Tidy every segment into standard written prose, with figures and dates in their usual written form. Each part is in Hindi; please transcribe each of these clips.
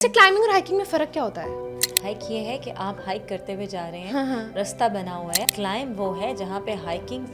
अच्छा, क्लाइंबिंग और हाइकिंग में फ़र्क क्या होता है? हाइक ये है कि आप हाइक करते हुए जा रहे हैं, हाँ। रास्ता बना हुआ है। क्लाइंब वो है जहाँ पे हाइकिंग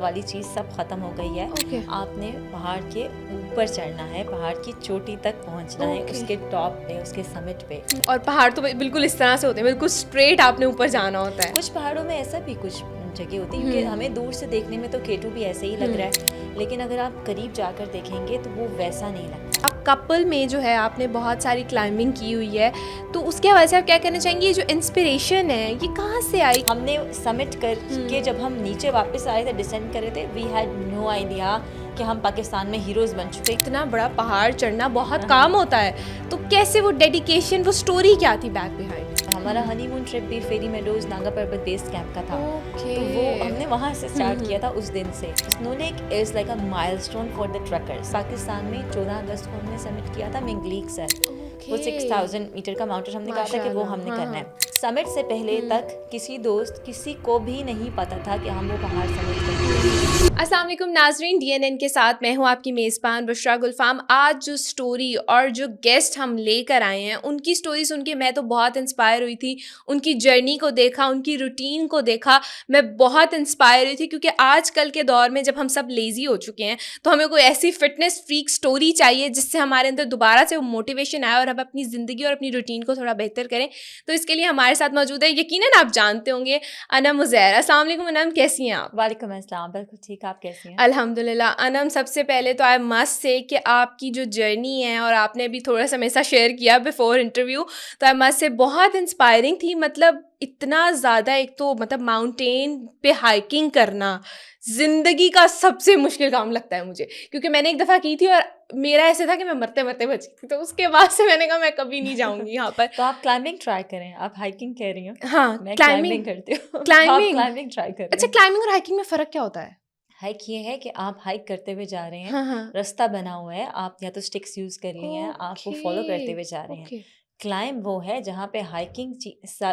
वाली चीज़ सब खत्म हो गई है। ओके। आपने पहाड़ के ऊपर चढ़ना है, पहाड़ की चोटी तक पहुँचना है, ओके। उसके टॉप पे, उसके समिट पे। और पहाड़ तो बिल्कुल इस तरह से होते हैं, बिल्कुल स्ट्रेट आपने ऊपर जाना होता है। कुछ पहाड़ों में ऐसा भी कुछ जगह होती है, क्योंकि हमें दूर से देखने में तो केटू भी ऐसे ही लग रहा है, लेकिन अगर आप करीब जाकर देखेंगे तो वो वैसा नहीं लगता। अब कपल में जो है आपने बहुत सारी क्लाइंबिंग की हुई है, तो उसके हवाले से आप क्या कहना चाहेंगे? ये जो इंस्पिरेशन है ये कहाँ से आई? हमने समिट करके जब हम नीचे वापस आए थे, डिसेंड करे थे, वी हैड नो आइडिया कि हम पाकिस्तान में हीरोज बन चुके। इतना बड़ा पहाड़ चढ़ना बहुत काम होता है, तो कैसे वो डेडिकेशन, वो स्टोरी क्या थी बैक बिहाइंड? हमारा हनीमून ट्रिप भी फेरी मेडोज नागा पर्वत बेस कैंप का था। ओके। तो वो हमने वहाँ से स्टार्ट किया था उस दिन से। Snow lake is like a milestone for the trekkers. Pakistan में 14 अगस्त को हमने समिट किया था मिंगलीक सर। वो 6000 मीटर का माउंटेन हमने कहा था कि वो हमने करना है। समिट से पहले तक किसी को भी नहीं पता था कि हम वो पहाड़ समिट करेंगे। अस्सलाम वालेकुम नाजरीन, DNN के साथ मैं हूँ आपकी मेज़बान बुशरा गुलफाम। आज जो स्टोरी और जो गेस्ट हम लेकर आए हैं उनकी स्टोरी सुन के मैं तो बहुत इंस्पायर हुई थी। उनकी जर्नी को देखा, उनकी रूटीन को देखा, मैं बहुत इंस्पायर हुई थी, क्योंकि आजकल के दौर में जब हम सब लेज़ी हो चुके हैं तो हमें कोई ऐसी फिटनेस फ्रीक स्टोरी चाहिए जिससे हमारे अंदर दोबारा से वो मोटिवेशन आए और हम अपनी ज़िंदगी और अपनी रूटीन को थोड़ा बेहतर करें। तो इसके लिए हमारे साथ मौजूद है, यकीनन आप जानते होंगे, अनम उज़ैर। अस्सलाम वालेकुम अनम, कैसी हैं आप? वालेकुम अस्सलाम, बिल्कुल ठीक, आप कैसी हैं? अल्हम्दुलिल्लाह। अनम, सबसे पहले तो आई मस्ट से कि आपकी जो जर्नी है, और आपने अभी थोड़ा सा मेरे साथ शेयर किया बिफोर इंटरव्यू, तो आई मस्ट से बहुत इंस्पायरिंग थी। मतलब इतना ज़्यादा, एक तो मतलब माउंटेन पे हाइकिंग करना ज़िंदगी का सबसे मुश्किल काम लगता है मुझे, क्योंकि मैंने एक दफ़ा की थी और मेरा ऐसे था कि मैं मरते मरते बची थी, तो उसके बाद से मैंने कहा मैं कभी नहीं जाऊँगी यहाँ पर। तो आप क्लाइंबिंग ट्राई करें, आप हाइकिंग कह रही हो, हाँ, मैं क्लाइंबिंग। क्लाइंबिंग करती हूँ। तो आप क्लाइंबिंग। क्लाइंबिंग ट्राई करें। अच्छा, क्लाइंबिंग और हाइकिंग में फ़र्क क्या होता है? हाइक ये है कि आप हाइक करते हुए जा रहे हैं, हाँ। रास्ता बना हुआ है, आप या तो स्टिक्स यूज कर ली हैं, आप वो ओके। फॉलो करते हुए जा रहे हैं। ओके। क्लाइंब वो है जहाँ पे हाइकिंग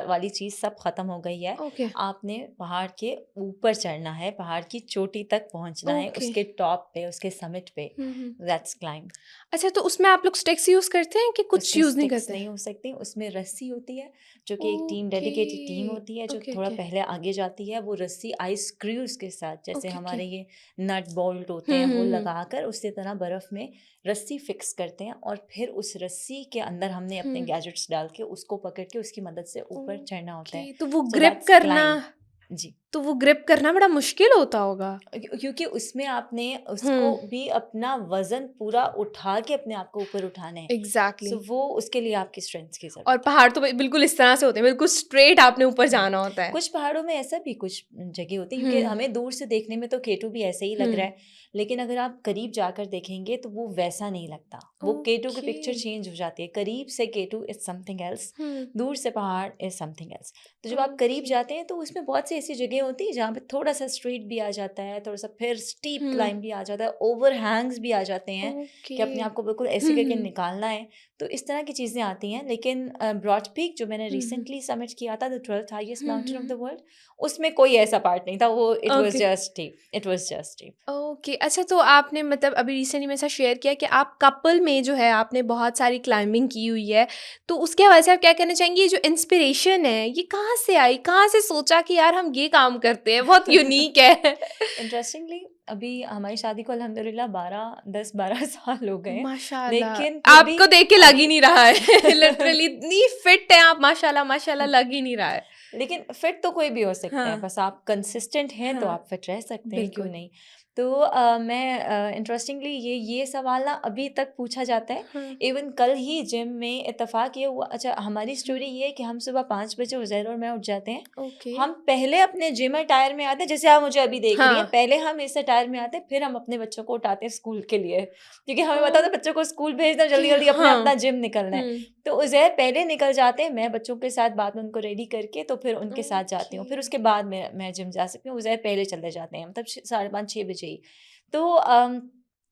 वाली चीज़ सब खत्म हो गई है। ओके। आपने पहाड़ के ऊपर चढ़ना है, पहाड़ की चोटी तक पहुँचना है, ओके। उसके टॉप पे, उसके समिट पे। That's climb. अच्छा, तो उसमें आप लोग स्टिक्स यूज़ करते हैं कि कुछ उसमें यूज़ नहीं स्टिक्स करते? नहीं हो सकती, उसमें रस्सी होती है, जो कि एक टीम ओके। डेडिकेटेड टीम होती है जो ओके, थोड़ा ओके। पहले आगे जाती है। वो रस्सी आइस स्क्रूज के साथ, जैसे ओके, ओके। हमारे ये नट बोल्ट होते हैं, वो लगाकर उसी तरह बर्फ में रस्सी फिक्स करते हैं, और फिर उस रस्सी के अंदर हमने अपने गैजेट्स डाल के उसको पकड़ के उसकी मदद से ऊपर चढ़ना होता है। ओके, तो वो सो ग्रिप दैट्स करना, क्लाइंब। जी। तो वो ग्रिप करना बड़ा मुश्किल होता होगा। क्योंकि उसमें आपने उसको हुँ, भी अपना वजन पूरा उठा के अपने आप को ऊपर उठाना है। एग्ज़ैक्टली। सो वो उसके लिए आपकी स्ट्रेंथ की और ज़रूरत है। पहाड़ तो बिल्कुल इस तरह से होते हैं, बिल्कुल स्ट्रेट आपने ऊपर जाना होता है। कुछ पहाड़ों में ऐसा भी कुछ जगह होती है, क्योंकि हुँ, हमें दूर से देखने में तो केटू भी ऐसे ही लग रहा हुँ। है, लेकिन अगर आप करीब जाकर देखेंगे तो वो वैसा नहीं लगता। वो केटू की ओके। पिक्चर चेंज हो जाती है। करीब से केटू इज समथिंग एल्स, हुँ। दूर से पहाड़ इज समथिंग एल्स। तो जब आप करीब ओके। जाते हैं तो उसमें बहुत सी ऐसी जगह होती है जहाँ पे थोड़ा सा स्ट्रेट भी आ जाता है, थोड़ा सा फिर स्टीप हुँ। क्लाइंब भी आ जाता है, ओवर हैंग्स भी आ जाते हैं ओके। कि अपने आप को बिल्कुल ऐसे करके निकालना है। तो इस तरह की चीज़ें आती हैं। लेकिन ब्रॉड पीक जो मैंने रिसेंटली सबमिट किया था, the 12th highest mountain of the world, उसमें कोई ऐसा पार्ट नहीं था। वो it was okay. Just steep, it was just steep. Okay. अच्छा, तो आपने मतलब अभी रिसेंटली मेरे साथ शेयर किया कि आप कपल में जो है आपने बहुत सारी क्लाइंबिंग की हुई है, तो उसके हवाले से आप क्या कहना चाहेंगे? ये जो इंस्पिरेशन है ये कहाँ से आई? कहाँ से सोचा कि यार हम ये काम करते हैं, बहुत यूनिक है? इंटरेस्टिंगली अभी हमारी शादी को अल्हम्दुलिल्लाह 10-12 साल हो गए हैं, लेकिन माशाल्लाह, फिर भी आपको देख के लग ही अभी नहीं रहा है। लिटरली इतनी फिट है आप, माशाल्लाह माशाल्लाह, लग ही नहीं रहा है। लेकिन फिट तो कोई भी हो सकता है, हाँ। बस आप कंसिस्टेंट हैं तो हाँ, आप फिट रह सकते हैं, क्यों बिल्कुल। नहीं। तो मैं इंटरेस्टिंगली ये सवाल ना अभी तक पूछा जाता है। हाँ। इवन कल ही जिम में इत्तेफाक ये हुआ। अच्छा, हमारी स्टोरी ये है कि हम सुबह 5 बजे उज़ैर और मैं उठ जाते हैं। ओके। हम पहले अपने जिम अटायर में आते हैं, जैसे आप मुझे अभी देख रही हैं, हाँ। पहले हम इस अटायर में आते हैं, फिर हम अपने बच्चों को उठाते हैं स्कूल के लिए, क्योंकि हमें पता था बच्चों को स्कूल भेजना, जल्दी जल्दी अपने हाँ। अपना जिम निकलना है। तो उज़ैर पहले निकल जाते हैं, मैं बच्चों के साथ बाद में उनको रेडी करके तो फिर उनके साथ जाती हूँ। फिर उसके बाद मैं जिम जा सकती हूँ। उज़ैर पहले चले जाते हैं, मतलब 5:30-6 बजे ही। तो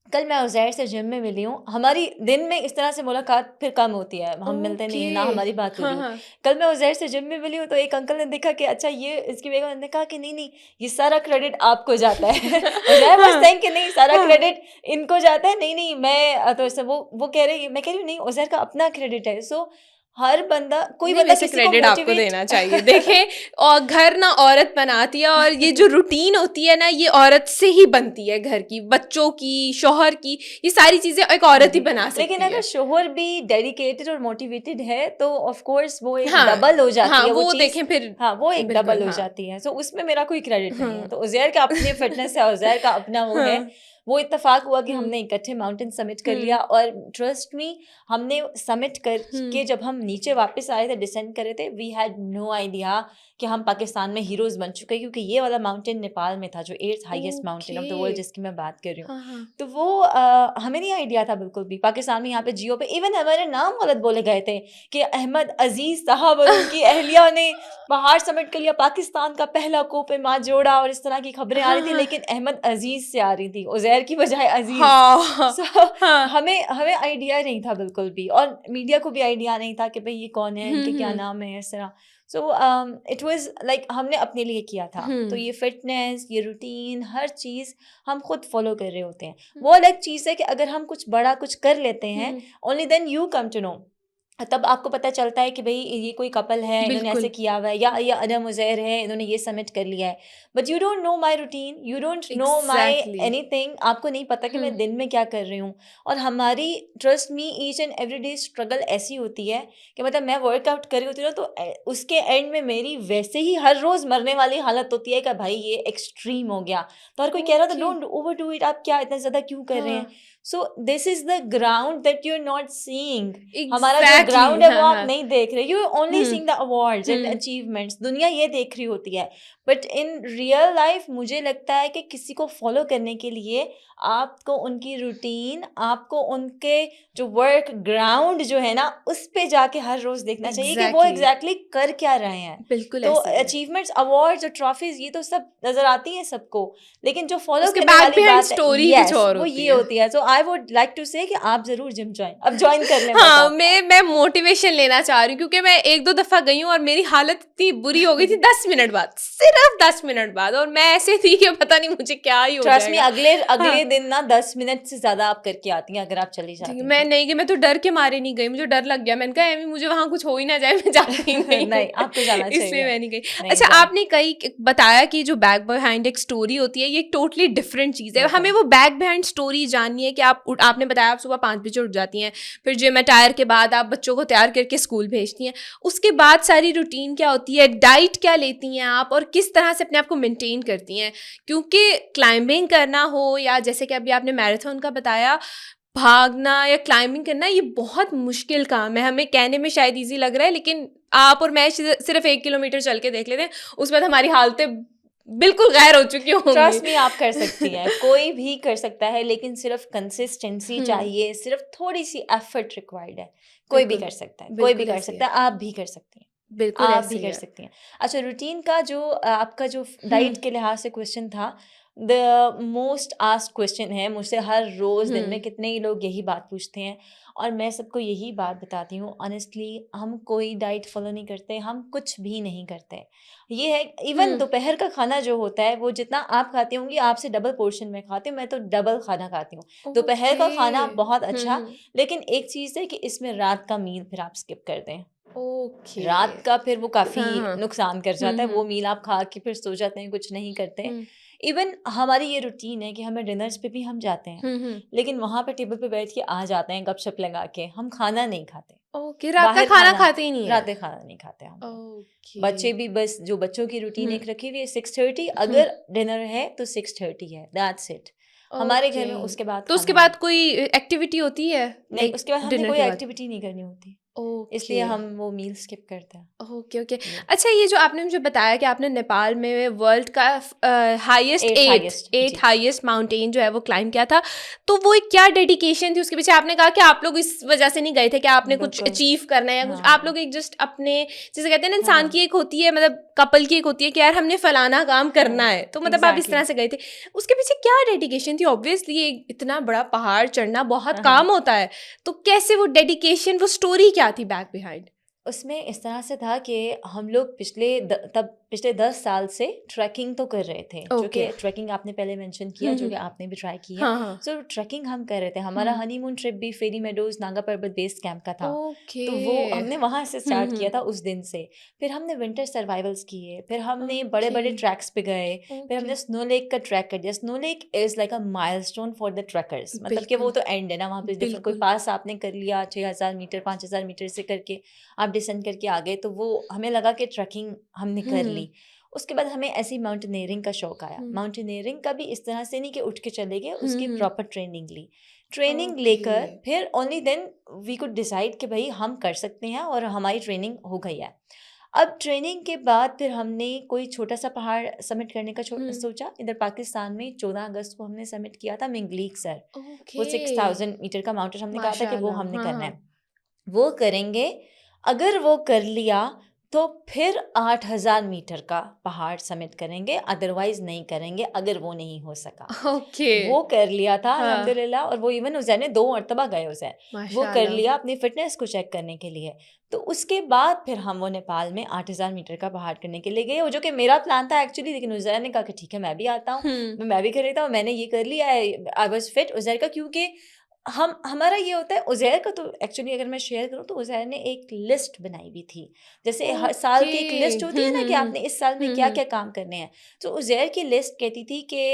कल मैं उज़ैर से जिम में मिली हूँ, हमारी दिन में इस तरह से मुलाकात फिर कम होती है, हम मिलते नहीं हैं, ना हमारी बात हो हाँ, रही। हाँ। कल मैं उज़ैर से जिम में मिली हूँ तो एक अंकल ने देखा कि अच्छा ये इसकी बेगम ने कहा कि नहीं ये सारा क्रेडिट आपको जाता है। उज़ैर वाज सेइंग कि नहीं सारा हाँ। क्रेडिट इनको जाता है, नहीं मैं तो ऐसे वो कह रही, मैं कह रही हूँ नहीं उज़ैर का अपना क्रेडिट है। सो हर बंदा कोई नहीं, बंदा वैसे किसी को क्रेडिट आपको मोटिवेट देना चाहिए। देखें, और घर ना औरत बनाती है, और ये जो रूटीन होती है ना, ये औरत से ही बनती है, घर की, बच्चों की, शौहर की, ये सारी चीजें एक औरत ही बना सकती लेकिन है। अगर शोहर भी डेडिकेटेड और मोटिवेटेड है तो ऑफ कोर्स वो एक हाँ, डबल हो जाती हाँ, है वो वो चीज। देखें फिर। हाँ वो एक बिल्कुल, डबल हो हाँ। जाती है। सो उसमें मेरा कोई क्रेडिट नहीं है। हाँ, तो उज़ैर का अपनी फिटनेस है, उज़ैर का अपना वो है। हाँ। वो इत्तेफाक हुआ कि हुँ, हमने इकट्ठे माउंटेन समिट कर हुँ, लिया, और ट्रस्ट मी हमने समिट करके हुँ। जब हम नीचे वापस आए थे, डिसेंड करे थे, वी हैड नो आइडिया कि हम पाकिस्तान में हीरोज बन चुके हैं, क्योंकि ये वाला माउंटेन नेपाल में था जो 8th highest mountain of the world okay. जिसकी मैं बात कर रही हूँ। हाँ, हाँ। तो वो हमें नहीं आइडिया था बिल्कुल भी। पाकिस्तान में यहाँ पे जियो पे इवन हमारे नाम गलत बोले गए थे कि अहमद अजीज साहब और उनकी अहलिया ने पहाड़ समिट कर लिया, पाकिस्तान का पहला कोपे माँ जोड़ा, और इस तरह की खबरें आ हाँ, रही थी, हाँ। लेकिन अहमद अजीज से आ रही थी, उज़ैर की बजाय अजीज। हाँ, सो हाँ। हमें हमें आइडिया नहीं था बिल्कुल भी, और मीडिया को भी आइडिया नहीं था कि भाई ये कौन है, हुँ, इनके क्या हुँ। नाम है, इस तरह। सो इट वाज लाइक हमने अपने लिए किया था। तो हुँ। ये फिटनेस, ये रूटीन, हर चीज़ हम खुद फॉलो कर रहे होते हैं। हुँ, वो अलग चीज़ है कि अगर हम कुछ बड़ा कुछ कर लेते हैं, हुँ। Only then you come to know, तब आपको पता चलता है कि भाई ये कोई कपल है, इन्होंने ऐसे बिल्कुल। किया हुआ है, या ये अदम उज़ैर है, इन्होंने ये समिट कर लिया है। But you don't know my routine, you don't know my exactly. Anything. आपको नहीं पता कि हुँ। मैं दिन में क्या कर रही हूँ। और हमारी trust me each and every day struggle ऐसी होती है कि मतलब मैं वर्कआउट कर रही होती हूँ ना, तो उसके एंड में मेरी वैसे ही हर रोज़ मरने वाली हालत होती है कि भाई ये एक्सट्रीम हो गया। तो हर कोई कह रहा था okay. Don't overdo it, आप क्या इतना ज़्यादा क्यों कर रहे हैं। हाँ। So this is the ground that you are not seeing. हमारा जो एग्ज़ैक्टली। ग्राउंड है वो हाँ, आप हाँ। नहीं देख रहे, you only hmm, seeing the awards and hmm. Achievements. दुनिया ये देख रही होती है। बट इन रियल लाइफ मुझे लगता है कि किसी को फॉलो करने के लिए आपको उनकी रूटीन, आपको उनके जो वर्क ग्राउंड जो है ना, उस पे जाके हर रोज देखना चाहिए कि वो एग्ज़ैक्टली। एग्जैक्टली कर क्या रहे हैं। बिल्कुल तो ऐसे ही है। अचीवमेंट्स, अवार्ड्स और ट्रॉफीज ये तो सब नजर आती हैं सबको, लेकिन जो फॉलो उसके करने बैक वाली बिहाइंड बात है, स्टोरी ही कुछ यस और वो होती ये है। होती है। सो आई वुड लाइक टू से कि आप जरूर जिम ज्वाइन, अब ज्वाइन कर लें बस हाँ, आप। मैं मोटिवेशन लेना चाह रही हूँ, क्योंकि मैं 1-2 दफ़ा गई हूँ और मेरी हालत इतनी बुरी हो गई थी 10 मिनट बाद, सिर्फ़ 10 मिनट बाद, और मैं ऐसे थी कि पता नहीं मुझे क्या ही हो ट्रस्ट मी जाएगा। अगले हाँ। अगले दिन ना 10 मिनट से ज्यादा आप करके आती हैं अगर आप चली ठीक है, जाती मैं तो। नहीं गई, मैं तो डर के मारे नहीं गई, मुझे डर लग गया। मैंने कहा एमी मुझे वहाँ कुछ हो ही ना जाए, मैं जाती ही नहीं हूँ। नहीं आपको जाना इसलिए चाहिए, मैं नहीं गई। नहीं अच्छा, जाए। आपने बताया कि जो बैक बिहाइंड एक स्टोरी होती है, ये एक टोटली डिफरेंट चीज़ है। बिल्कुल। हमें वो बैक बिहाइंड स्टोरी जाननी है कि आपने बताया आप सुबह 5 बजे उठ जाती हैं, फिर जिम अटायर के बाद आप बच्चों को तैयार करके स्कूल भेजती हैं। उसके बाद सारी रूटीन क्या होती है, डाइट क्या लेती हैं आप, और किस तरह से अपने आप को मेंटेन करती हैं? क्योंकि क्लाइंबिंग करना हो, या जैसे कि अभी आपने मैराथन का बताया, भागना या क्लाइंबिंग करना, ये बहुत मुश्किल काम है। हमें कहने में शायद इजी लग रहा है, लेकिन आप और मैं सिर्फ 1 किलोमीटर चल के देख लेते हैं, उसमें तो हमारी हालतें बिल्कुल गैर हो चुकी होंगी। ट्रस्ट मी आप कर सकती हैं, कोई भी कर सकता है, लेकिन सिर्फ कंसिस्टेंसी हुँ, चाहिए, सिर्फ थोड़ी सी एफर्ट रिक्वायर्ड है। कोई भी बिल्कुल, कर सकता है, कोई भी बिल्कुल कर ऐसे ही सकता है। है, आप भी कर सकती हैं, बिल्कुल आप ऐसे भी ही कर है। सकती हैं। अच्छा, रूटीन का जो आपका जो हुँ, डाइट के लिहाज से क्वेश्चन था, द मोस्ट आस्क्ड क्वेश्चन है मुझसे हर रोज़ दिन में, हुँ, कितने ही लोग यही बात पूछते हैं, और मैं सबको यही बात बताती हूँ ऑनेस्टली, हम कोई डाइट फॉलो नहीं करते, हम कुछ भी नहीं करते। ये है, इवन हुँ, दोपहर का खाना जो होता है वो जितना आप खाती होंगी आपसे डबल पोर्शन में खाती हूँ, मैं तो डबल खाना खाती हूँ। दोपहर ओके। का खाना बहुत हुँ, अच्छा, हुँ, लेकिन एक चीज़ है कि इसमें रात का मील फिर आप स्किप कर दें। ओके। रात का फिर वो काफ़ी हाँ, हाँ। नुकसान कर हुँ, जाता है, वो हुँ, मील आप खा के फिर सो जाते हैं, कुछ नहीं करते। हुँ, इवन हमारी ये रूटीन है कि हमें डिनर्स पे भी हम जाते हैं, हुँ, हुँ। लेकिन वहाँ पे टेबल पे बैठ के आ जाते हैं गपशप लगा के, हम खाना नहीं खाते। ओके, रात का बाहर खाना खाना, खाते ही नहीं है? रातें खाना नहीं खाते हम लोग। ओके। बच्चे भी बस, जो बच्चों की रूटीन हुँ, एक रखी हुई है 6:30, हुँ, अगर डिनर है तो 6:30 है, दैट्स इट। हमारे घर ओके। में उसके बाद तो उसके खाना नहीं। बाद कोई एक्टिविटी होती है, नहीं, लाइक उसके बाद हमने डिनर कोई के बाद? एक्टिविटी नहीं करनी होती। इसलिए ओके। हम वो मील स्किप करते हैं। Okay, okay. Yeah. अच्छा, ये जो आपने मुझे बताया कि आपने नेपाल में वर्ल्ड का हाईएस्ट Eighth highest, एट जी। हाईएस्ट माउंटेन जो है वो क्लाइम किया था, तो वो एक क्या डेडिकेशन थी उसके पीछे? आपने कहा कि आप लोग इस वजह से नहीं गए थे कि आपने कुछ बिल्कुल। अचीव करना है या कुछ, हाँ, आप लोग एक जस्ट अपने, जैसे कहते हैं ना, हाँ, इंसान हाँ, की एक होती है, मतलब कपल की एक होती है कि यार हमने फलाना काम करना हाँ, है, तो मतलब आप इस एग्जैक्टली। तरह से गए थे। उसके पीछे क्या डेडिकेशन थी? ऑब्वियसली इतना बड़ा पहाड़ चढ़ना बहुत हाँ, हाँ। काम होता है, तो कैसे वो डेडिकेशन, वो स्टोरी क्या थी बैक बिहाइंड? उसमें इस तरह से था कि हम लोग पिछले 10 साल से ट्रैकिंग तो कर रहे थे, जो कि ओके। ट्रैकिंग आपने पहले मेंशन किया, जो कि आपने भी ट्राई की है। हाँ, हाँ। सो ट्रैकिंग हम कर रहे थे। हमारा हनीमून ट्रिप भी फेरी मेडोज नागा पर्वत बेस कैंप का था। ओके। तो वो हमने वहाँ से हुँ, स्टार्ट हुँ। किया था उस दिन से। फिर हमने विंटर सर्वाइवल्स किए, फिर हमने ओके, बड़े-बड़े ट्रैक्स पे गए, फिर ओके। हमने स्नो लेक का ट्रैक कर दिया। Snow lake is like a milestone for the trekkers, मतलब कि वो बिल्कुल, तो एंड है ना, वहाँ पे डिफरेंट कोई बिल्कुल। पास आपने कर लिया 6000 मीटर, 5000 मीटर से करके आप डिसेंड करके आ गए, तो वो हमें लगा कि ट्रैकिंग हमने कर हुँ, ली। उसके बाद हमें ऐसी माउंटेनियरिंग का शौक आया। हुँ, माउंटेनियरिंग का भी इस तरह से नहीं कि उठ के चले गए, हुँ, उसकी हुँ। प्रॉपर ट्रेनिंग ली। Training okay. लेकर फिर only then we could decide कि भाई हम कर सकते हैं और हमारी ट्रेनिंग हो गई है। अब ट्रेनिंग के बाद फिर हमने कोई छोटा सा पहाड़ समिट करने का हुँ, सोचा। इधर पाकिस्तान में 14 अगस्त को हमने समिट किया था मिंगलीक सर। वो ओके। 6000 मीटर का माउंटेन हमने कहा था कि वो माशाअल्लाह। हमने हाँ, करना हाँ। है। वो करेंगे। अगर वो कर लिया तो फिर 8000 मीटर का पहाड़ समिट करेंगे, अदरवाइज नहीं करेंगे अगर वो नहीं हो सका। ओके। वो कर लिया था हाँ, अल्हम्दुलिल्लाह, और वो इवन उज़ैर ने 2 मरतबा गए उज़ैर। वो कर माशाअल्लाह। लिया अपनी फ़िटनेस को चेक करने के लिए। तो उसके बाद फिर हम वो नेपाल में 8000 मीटर का पहाड़ करने के लिए गए, वो जो कि मेरा प्लान था एक्चुअली, लेकिन उज़ैर ने कहा कि ठीक है मैं भी आता हूँ, हुँ, मैं भी कर लेता हूँ, मैंने ये कर लिया है, आई वाज़ फिट उज़ैर का, क्योंकि हमारा ये होता है उज़ैर का। तो एक्चुअली अगर मैं शेयर करूँ तो उज़ैर ने एक लिस्ट बनाई हुई थी। जैसे हर साल ओके। की एक लिस्ट होती हुँ, है ना हुँ, कि हुँ। आपने इस साल में हुँ, हुँ। क्या-क्या काम करने हैं। तो उज़ैर की लिस्ट कहती थी कि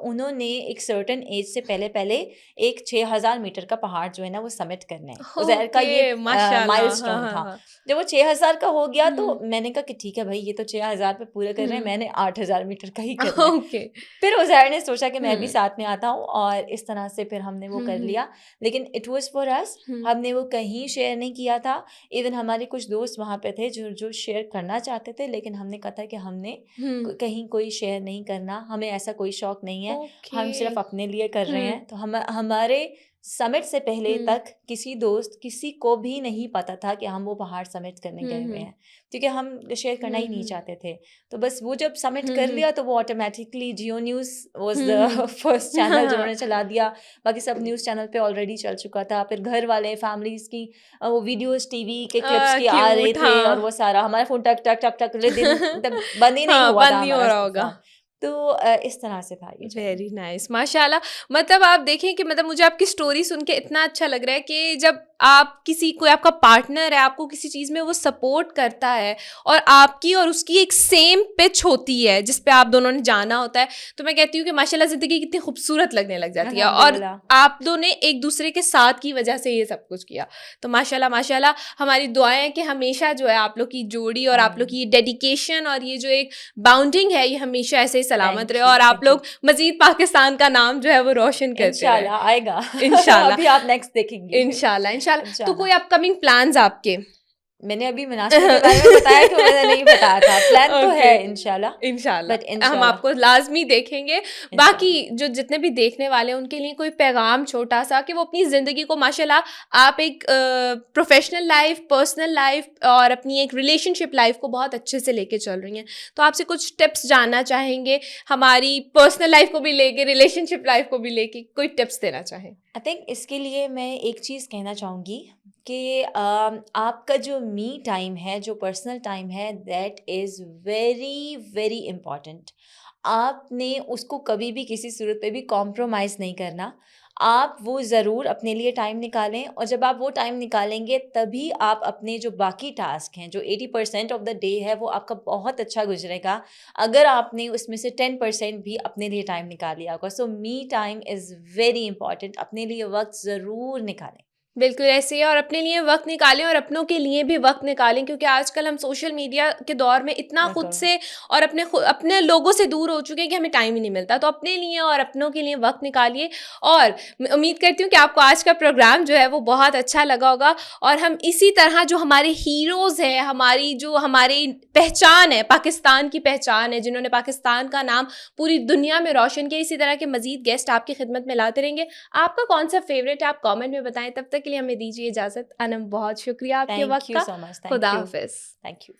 उन्होंने एक सर्टेन एज से पहले-पहले एक 6000 मीटर का पहाड़ जो है ना वो समिट करना है। उज़ैर का ये ओके, माशाअल्लाह। हाँ, माइलस्टोन हाँ, था। हाँ। जब वो 6000 का हो गया तो हुँ, मैंने कहा कि ठीक है भाई, ये तो 6000 पे पूरा कर रहे हैं, हुँ। मैंने 8000 मीटर का ही करना है। ओके। फिर उज़ैर ने सोचा कि मैं भी हुँ, साथ में आता हूँ, और इस तरह से फिर हमने वो हुँ, कर हुँ, लिया। लेकिन इट वाज़ फॉर अस। हुँ, हमने वो कहीं शेयर नहीं किया था। इवन हमारे कुछ दोस्त वहाँ पे थे जो जो शेयर करना चाहते थे, लेकिन हमने कहा था कि हमने हुँ। कहीं कोई शेयर नहीं करना, हमें ऐसा कोई शौक नहीं है, ओके। हम सिर्फ अपने लिए कर रहे हुँ, हैं। तो हमारे समिट से पहले हुँ, तक किसी को भी नहीं पता था कि हम वो पहाड़ समिट करने हुँ, गए हुए हुँ, हैं, क्योंकि हम शेयर करना हुँ, ही नहीं हुँ, चाहते थे। तो बस वो जब समिट हुँ, कर हुँ, लिया तो वो automatically Jio news was hmm, the hmm. First हाँ, चैनल जो हाँ। उन्होंने चला दिया। बाकी सब न्यूज़ चैनल पे ऑलरेडी चल चुका था। फिर घर वाले फैमिलीज़ की वो वीडियोज़ टीवी के क्लिप्स के आ रहे क्यूट, थे, और हाँ। वो सारा हमारा फ़ोन टक टक टक टक पूरे दिन मतलब बंद ही नहीं हाँ, हुआ बंद था नहीं हो हमारा रहा होगा। फ़ोन। तो इस तरह से था ये जर्नी। वेरी नाइस, माशाल्लाह। मतलब आप देखें कि मतलब मुझे आपकी स्टोरी सुन के इतना अच्छा लग रहा है कि जब आप किसी कोई आपका पार्टनर है, आपको किसी चीज़ में वो सपोर्ट करता है और आपकी और उसकी एक सेम पिच होती है जिस पे आप दोनों ने जाना होता है, तो मैं कहती हूँ कि माशाल्लाह ज़िंदगी कितनी खूबसूरत लगने लग जाती है, और अल्हम्दुलिल्लाह। आप दोनों ने एक दूसरे के साथ की वजह से ये सब कुछ किया। तो माशाल्लाह माशाल्लाह, हमारी दुआएं हैं कि हमेशा जो है आप लोग की जोड़ी और आप लोग आमीन। की डेडिकेशन और ये जो एक बाउंडिंग है ये हमेशा ऐसे ही सलामत रहे, थैंक यू, और आप थैंक यू। लोग मज़ीद पाकिस्तान का नाम जो है वो रोशन करते रहें। इंशाल्लाह आएगा। इंशाल्लाह, अभी आप नेक्स्ट देखेंगी। इंशाल्लाह, इंशाल्लाह। तो इंशाल्लाह। कोई अपकमिंग प्लान्स आपके? मैंने अभी मुनास्बर के बारे में बताया कि मैंने नहीं बताया था। प्लान तो है ओके, इंशाल्लाह, बट इंशाल्लाह हम इंशाल्लाह, आपको लाज़मी देखेंगे। बाकी इंशाल्लाह। जो जितने भी देखने वाले हैं उनके लिए कोई पैगाम छोटा-सा कि वो अपनी ज़िंदगी को, माशाल्लाह आप एक प्रोफ़ेशनल लाइफ़, पर्सनल लाइफ़ और अपनी एक रिलेशनशिप लाइफ़ को बहुत अच्छे से लेके चल रही हैं। तो आपसे कुछ टिप्स जानना चाहेंगे, हमारी पर्सनल लाइफ़ को भी लेके, रिलेशनशिप लाइफ़ को भी लेके कोई टिप्स देना चाहें? आई थिंक इसके लिए मैं एक चीज़ कहना चाहूँगी कि आपका जो मी टाइम है, जो पर्सनल टाइम है, that is very very important. आपने उसको कभी भी किसी सूरत पे भी कॉम्प्रोमाइज़ नहीं करना। आप वो ज़रूर अपने लिए टाइम निकालें, और जब आप वो टाइम निकालेंगे तभी आप अपने जो बाकी टास्क हैं, जो 80% ऑफ द डे है, वो आपका बहुत अच्छा गुजरेगा अगर आपने उसमें से 10% भी अपने लिए टाइम निकाल लिया होगा। So me time is very important. अपने लिए वक्त ज़रूर निकालें। बिल्कुल ऐसे ही, और अपने लिए वक्त निकालें और अपनों के लिए भी वक्त निकालें, क्योंकि आजकल हम सोशल मीडिया के दौर में इतना खुद बिल्कुल। से और अपने लोगों से दूर हो चुके हैं कि हमें टाइम ही नहीं मिलता। तो अपने लिए और अपनों के लिए वक्त निकालिए, और उम्मीद करती हूँ कि आपको आज का प्रोग्राम जो है वो बहुत अच्छा लगा होगा, और हम इसी तरह जो हमारे हीरोज़ हैं, हमारी पहचान है, पाकिस्तान की पहचान है, जिन्होंने पाकिस्तान का नाम पूरी दुनिया में रोशन किया, इसी तरह के मज़ीद गेस्ट आपकी खिदमत में लाते रहेंगे। आपका कौन सा फेवरेट है आप कमेंट में बताएं। तब तक के लिए हमें दीजिए इजाज़त। अनम, बहुत शुक्रिया आपके वक्त थैंक यू का। So much. खुदा थैंक यू। हाफिज़। Thank you.